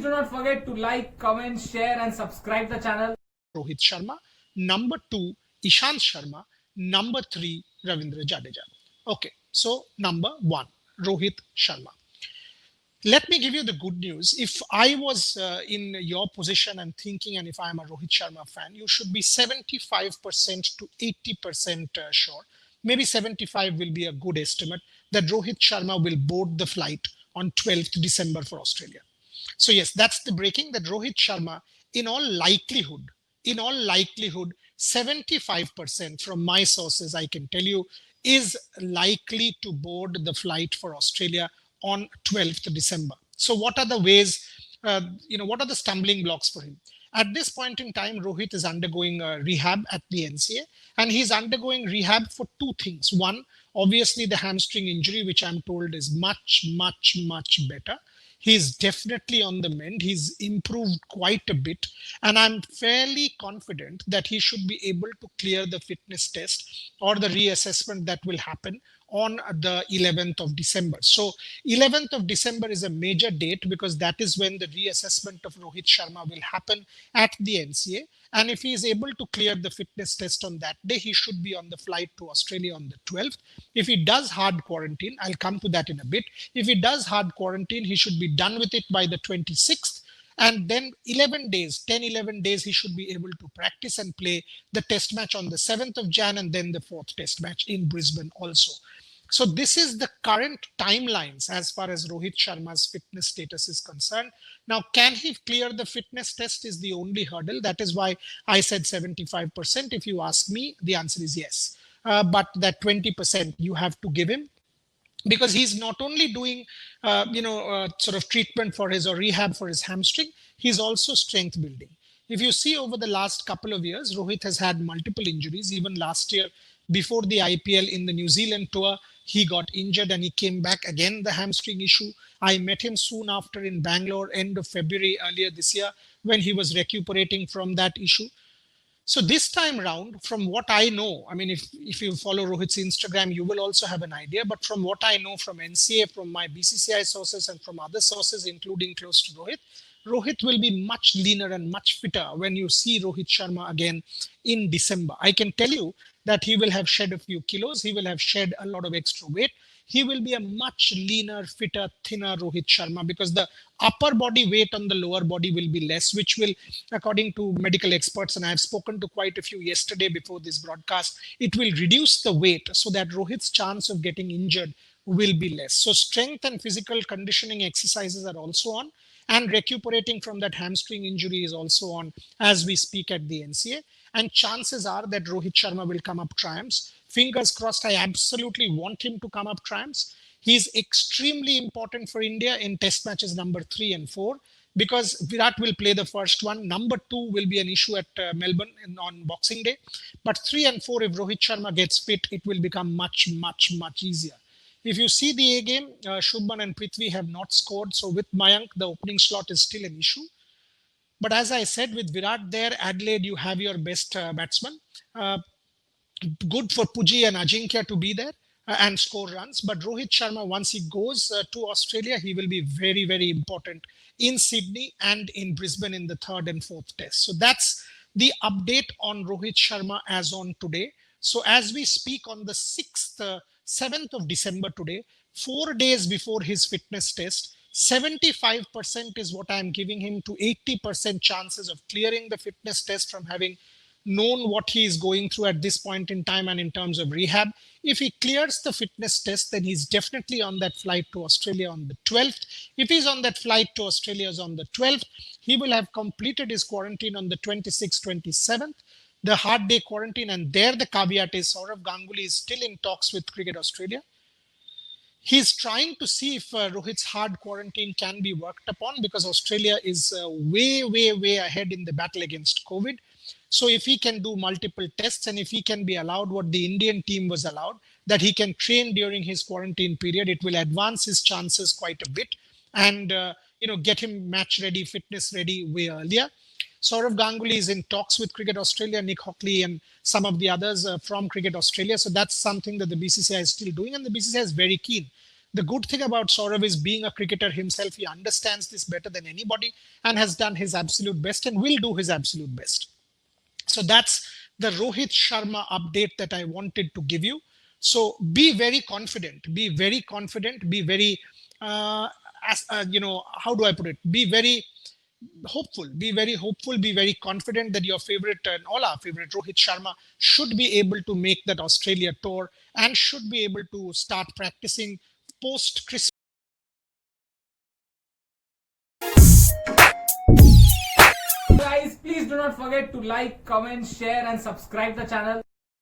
do not forget to like, comment, share and subscribe the channel. Rohit Sharma. Number 2, Ishant Sharma. Number 3, Ravindra Jadeja. Okay, so number 1, Rohit Sharma. Let me give you the good news. If I was in your position and thinking, and if I'm a Rohit Sharma fan, you should be 75% to 80% sure. Maybe 75 will be a good estimate that Rohit Sharma will board the flight on 12th December for Australia. So yes, that's the breaking, that Rohit Sharma, in all likelihood, 75% from my sources, I can tell you, is likely to board the flight for Australia on 12th December. So what are the ways, what are the stumbling blocks for him? At this point in time, Rohit is undergoing rehab at the NCA, and he's undergoing rehab for 2 things. One, obviously the hamstring injury, which I'm told is much better. He's definitely on the mend. He's improved quite a bit. And I'm fairly confident that he should be able to clear the fitness test or the reassessment that will happen on the 11th of December. So 11th of December is a major date because that is when the reassessment of Rohit Sharma will happen at the NCA. And if he is able to clear the fitness test on that day, he should be on the flight to Australia on the 12th. If he does hard quarantine, I'll come to that in a bit. If he does hard quarantine, he should be done with it by the 26th. And then 11 days, he should be able to practice and play the test match on the 7th of Jan and then the 4th test match in Brisbane also. So this is the current timelines as far as Rohit Sharma's fitness status is concerned. Now, can he clear the fitness test is the only hurdle. That is why I said 75%. If you ask me, the answer is yes. But that 20% you have to give him, because he's not only doing, sort of treatment for his or rehab for his hamstring, he's also strength building. If you see over the last couple of years, Rohit has had multiple injuries. Even last year, before the IPL in the New Zealand tour, he got injured and he came back again, the hamstring issue. I met him soon after in Bangalore, end of February earlier this year, when he was recuperating from that issue. So this time round, from what I know, I mean, if you follow Rohit's Instagram, you will also have an idea. But from what I know from NCA, from my BCCI sources and from other sources, including close to Rohit, Rohit will be much leaner and much fitter when you see Rohit Sharma again in December. I can tell you that he will have shed a few kilos. He will have shed a lot of extra weight. He will be a much leaner, fitter, thinner Rohit Sharma, because the upper body weight on the lower body will be less, which will, according to medical experts, and I have spoken to quite a few yesterday before this broadcast, it will reduce the weight so that Rohit's chance of getting injured will be less. So strength and physical conditioning exercises are also on, and recuperating from that hamstring injury is also on as we speak at the NCA. And chances are that Rohit Sharma will come up triumphs. Fingers crossed, I absolutely want him to come up triumphs. He's extremely important for India in test matches number 3 and 4, because Virat will play the first one. Number 2 will be an issue at Melbourne on Boxing Day. But 3 and 4, if Rohit Sharma gets fit, it will become much easier. If you see the A game, Shubman and Prithvi have not scored. So with Mayank, the opening slot is still an issue. But as I said, with Virat there, Adelaide, you have your best batsman. Good for Puji and Ajinkya to be there and score runs. But Rohit Sharma, once he goes to Australia, he will be very important in Sydney and in Brisbane in the 3rd and 4th test. So that's the update on Rohit Sharma as on today. So as we speak on the 7th of December today, 4 days before his fitness test, 75% is what I'm giving him to 80% chances of clearing the fitness test from having known what he is going through at this point in time and in terms of rehab. If he clears the fitness test, then he's definitely on that flight to Australia on the 12th. If he's on that flight to Australia on the 12th, he will have completed his quarantine on the 26th, 27th, the hard day quarantine. And there the caveat is Sourav Ganguly is still in talks with Cricket Australia. He's trying to see if Rohit's hard quarantine can be worked upon, because Australia is way ahead in the battle against COVID. So if he can do multiple tests and if he can be allowed what the Indian team was allowed, that he can train during his quarantine period, it will advance his chances quite a bit and get him match ready, fitness ready way earlier. Sourav Ganguly is in talks with Cricket Australia, Nick Hockley and some of the others from Cricket Australia. So that's something that the BCCI is still doing, and the BCCI is very keen The good thing about Saurav is being a cricketer himself, he understands this better than anybody and has done his absolute best and will do his absolute best. So that's the Rohit Sharma update that I wanted to give you. So be very confident, be very confident, be very, how do I put it? Be very hopeful, be very confident that your favorite and all our favorite Rohit Sharma should be able to make that Australia tour and should be able to start practicing post Christmas. Guys, please do not forget to like, comment, share and subscribe the channel.